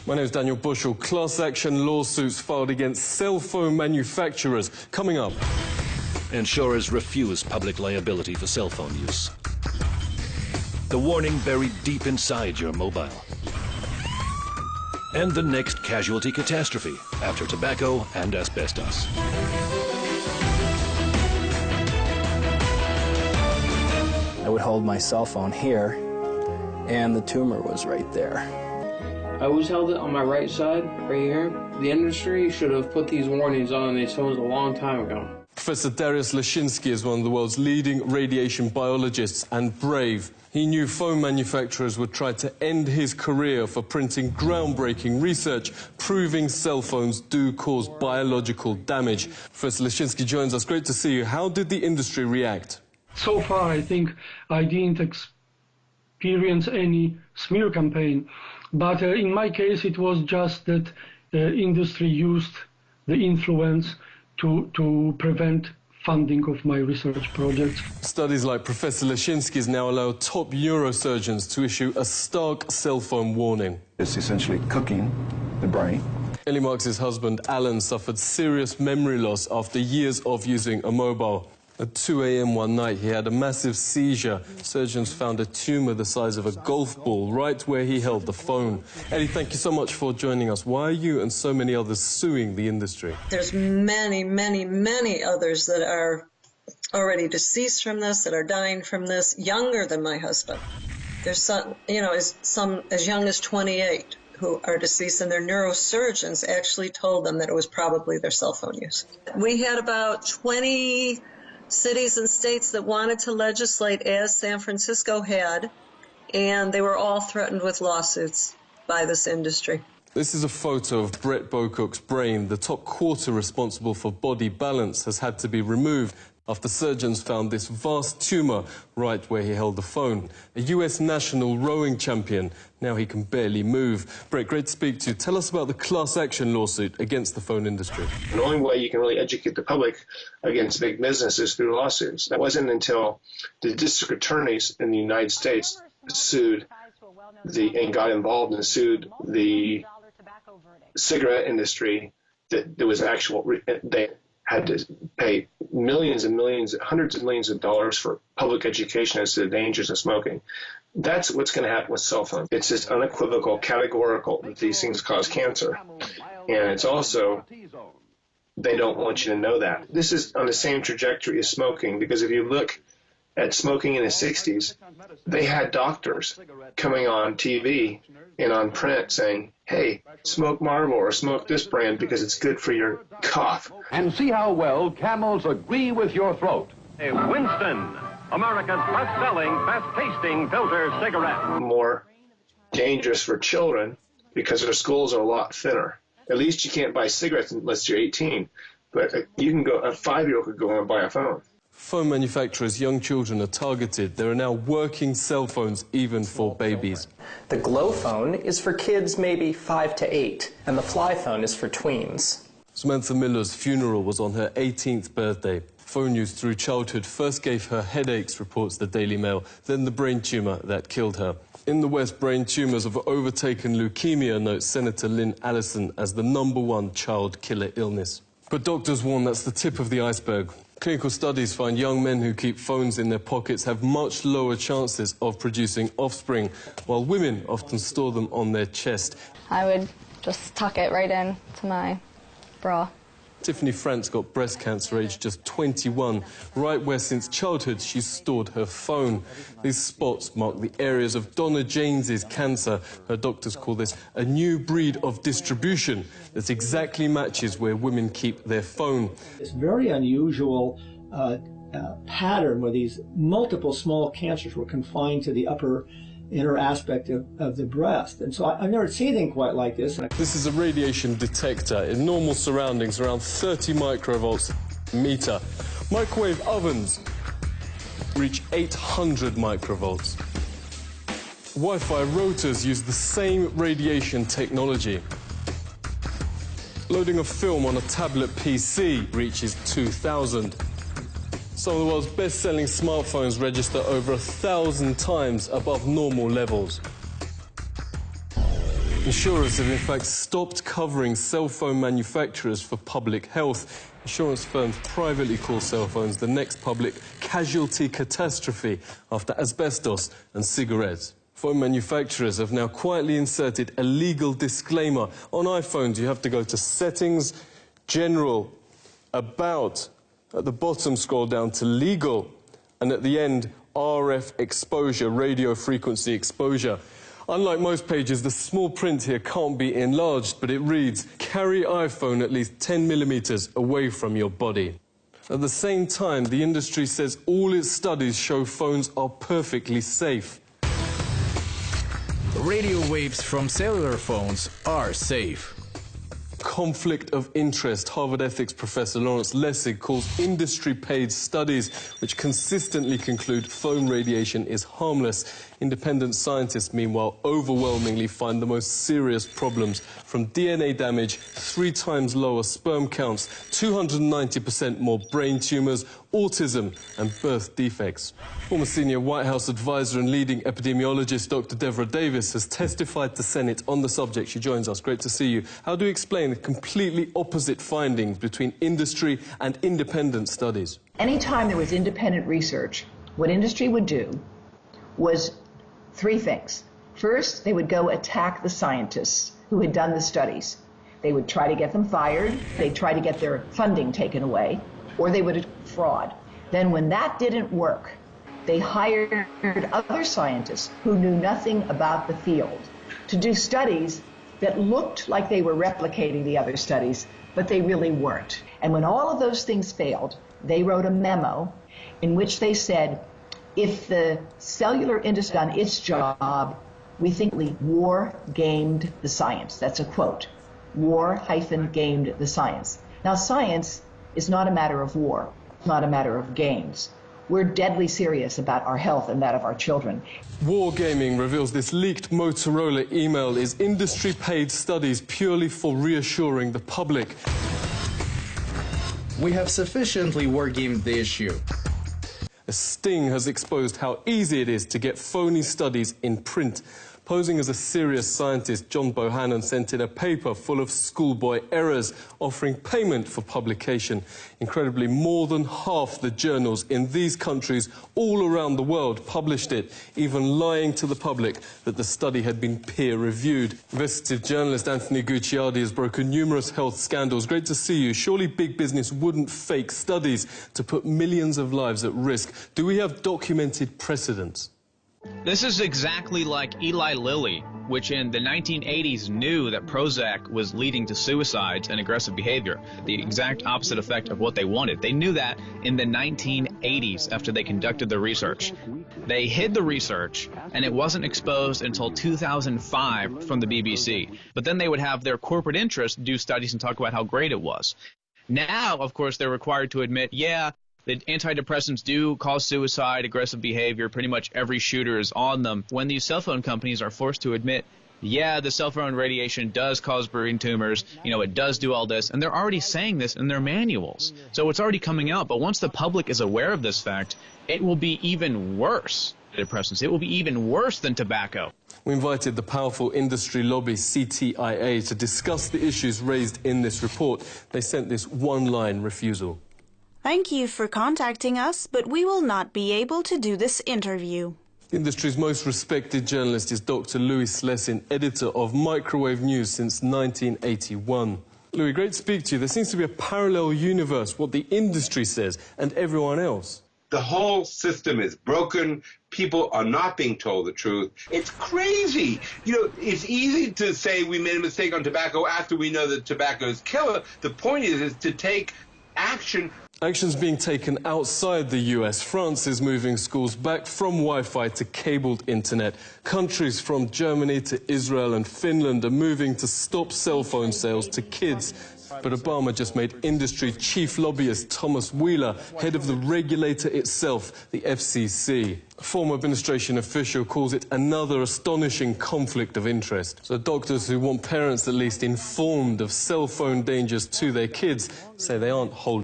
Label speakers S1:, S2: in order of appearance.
S1: My name is Daniel Bushell. Class action lawsuits filed against cell phone manufacturers. Coming up.
S2: Insurers refuse public liability for cell phone use. The warning buried deep inside your mobile. And the next casualty catastrophe after tobacco and asbestos.
S3: I would hold my cell phone here, and the tumor was right there.
S4: I always held it on my right side, right here. The industry should have put these warnings on, they told us a long time ago.
S1: Professor Dariusz Leszczynski is one of the world's leading radiation biologists and brave. He knew phone manufacturers would try to end his career for printing groundbreaking research proving cell phones do cause biological damage. Professor Leszczynski joins us. Great to see you. How did the industry react?
S5: So far, I think I didn't experience any smear campaign, but in my case, it was just that industry used the influence to prevent funding of my research projects. Studies like Professor Leszczynski's now allow top neurosurgeons to issue a stark cell phone warning.
S6: It's essentially cooking the brain.
S1: Ellie Marks' husband, Alan, suffered serious memory loss after years of using a mobile. At 2 a.m. one night, he had a massive seizure. Surgeons found a tumor the size of a golf ball right where he held the phone. Ellie, thank you so much for joining us. Why are you and so many others suing the industry?
S7: There's many, many, many others that are already deceased from this, that are dying from this, younger than my husband. There's some, some as young as 28 who are deceased, and their neurosurgeons actually told them that it was probably their cell phone use. We had about 20 cities and states that wanted to legislate as San Francisco had, and they were all threatened with lawsuits by this industry.
S1: This is a photo of Brett Bocook's brain. The top quarter responsible for body balance has had to be removed after surgeons found this vast tumor right where he held the phone. A US national rowing champion. Now he can barely move. Brett, great to speak to you. Tell us about the class action lawsuit against the phone industry.
S8: The only way you can really educate the public against big business is through lawsuits. That wasn't until the district attorneys in the United States sued and got involved and sued the cigarette industry that there was they had to pay millions and millions, hundreds of millions of dollars for public education as to the dangers of smoking. That's what's going to happen with cell phones. It's just unequivocal, categorical that these things cause cancer. And it's also, they don't want you to know that. This is on the same trajectory as smoking, because if you look at smoking in the 60s, they had doctors coming on TV and on print saying, hey, smoke Marlboro or smoke this brand because it's good for your cough.
S9: And see how well Camels agree with your throat. A Winston, America's best-selling, best-tasting filter cigarette.
S8: More dangerous for children because their skulls are a lot thinner. At least you can't buy cigarettes unless you're 18, but you can go. A 5-year-old could go and buy a phone.
S1: Phone manufacturers' young children are targeted. There are now working cell phones even for babies.
S3: The Glow phone is for kids maybe 5 to 8, and the Fly phone is for tweens.
S1: Samantha Miller's funeral was on her 18th birthday. Phone use through childhood first gave her headaches, reports the Daily Mail, then the brain tumour that killed her. In the West, brain tumours have overtaken leukemia, notes Senator Lynn Allison, as the #1 child killer illness. But doctors warn that's the tip of the iceberg. Clinical studies find young men who keep phones in their pockets have much lower chances of producing offspring, while women often store them on their chest.
S10: I would just tuck it right in to my bra.
S1: Tiffany France got breast cancer aged just 21, right where since childhood she's stored her phone. These spots mark the areas of Donna James's cancer. Her doctors call this a new breed of distribution that exactly matches where women keep their phone.
S11: It's very unusual pattern where these multiple small cancers were confined to the upper inner aspect of the breast. And so I've never seen anything quite like this.
S1: This is a radiation detector. In normal surroundings, around 30 microvolts a meter. Microwave ovens reach 800 microvolts. Wi-Fi routers use the same radiation technology. Loading a film on a tablet PC reaches 2,000. Some of the world's best-selling smartphones register over 1,000 times above normal levels. Insurers have in fact stopped covering cell phone manufacturers for public health. Insurance firms privately call cell phones the next public casualty catastrophe after asbestos and cigarettes. Phone manufacturers have now quietly inserted a legal disclaimer. On iPhones, you have to go to Settings, General, About. At the bottom, scroll down to Legal. And at the end, RF exposure, radio frequency exposure. Unlike most pages, the small print here can't be enlarged, but it reads, carry iPhone at least 10 millimeters away from your body. At the same time, the industry says all its studies show phones are perfectly safe.
S12: Radio waves from cellular phones are safe.
S1: Conflict of interest. Harvard ethics professor Lawrence Lessig calls industry-paid studies which consistently conclude phone radiation is harmless. Independent scientists, meanwhile, overwhelmingly find the most serious problems, from DNA damage, 3 times lower sperm counts, 290% more brain tumours, autism and birth defects. Former senior White House advisor and leading epidemiologist Dr. Devra Davis has testified to Senate on the subject. She joins us. Great to see you. How do you explain the completely opposite findings between industry and independent studies?
S13: Anytime there was independent research, what industry would do was 3 things. First, they would go attack the scientists who had done the studies. They would try to get them fired, they'd try to get their funding taken away, or they would fraud. Then when that didn't work, they hired other scientists who knew nothing about the field to do studies that looked like they were replicating the other studies, but they really weren't. And when all of those things failed, they wrote a memo in which they said, if the cellular industry done its job, we think war gamed the science. That's a quote. War-gamed the science. Now, science is not a matter of war, not a matter of games. We're deadly serious about our health and that of our children.
S1: Wargaming reveals this leaked Motorola email is industry-paid studies purely for reassuring the public.
S12: We have sufficiently wargamed the issue.
S1: A sting has exposed how easy it is to get phony studies in print. Posing as a serious scientist, John Bohannon sent in a paper full of schoolboy errors, offering payment for publication. Incredibly, more than half the journals in these countries all around the world published it, even lying to the public that the study had been peer-reviewed. Investigative journalist Anthony Gucciardi has broken numerous health scandals. Great to see you. Surely big business wouldn't fake studies to put millions of lives at risk. Do we have documented precedents?
S14: This is exactly like Eli Lilly, which in the 1980s knew that Prozac was leading to suicides and aggressive behavior, the exact opposite effect of what they wanted. They knew that in the 1980s after they conducted the research. They hid the research, and it wasn't exposed until 2005 from the BBC. But then they would have their corporate interests do studies and talk about how great it was. Now, of course, they're required to admit, yeah, the antidepressants do cause suicide, aggressive behavior. Pretty much every shooter is on them. When these cell phone companies are forced to admit, yeah, the cell phone radiation does cause brain tumors, it does do all this, and they're already saying this in their manuals. So it's already coming out, but once the public is aware of this fact, it will be even worse. Antidepressants. It will be even worse than tobacco.
S1: We invited the powerful industry lobby CTIA to discuss the issues raised in this report. They sent this one-line refusal.
S15: Thank you for contacting us, but we will not be able to do this interview.
S1: The industry's most respected journalist is Dr. Louis Slessin, editor of Microwave News since 1981. Louis, great to speak to you. There seems to be a parallel universe, what the industry says and everyone else.
S16: The whole system is broken. People are not being told the truth. It's crazy. It's easy to say we made a mistake on tobacco after we know that tobacco is killer. The point is to take action.
S1: Actions being taken outside the US. France is moving schools back from Wi-Fi to cabled internet. Countries from Germany to Israel and Finland are moving to stop cell phone sales to kids. But Obama just made industry chief lobbyist Thomas Wheeler head of the regulator itself, the FCC. A former administration official calls it another astonishing conflict of interest. So doctors who want parents at least informed of cell phone dangers to their kids say they aren't holding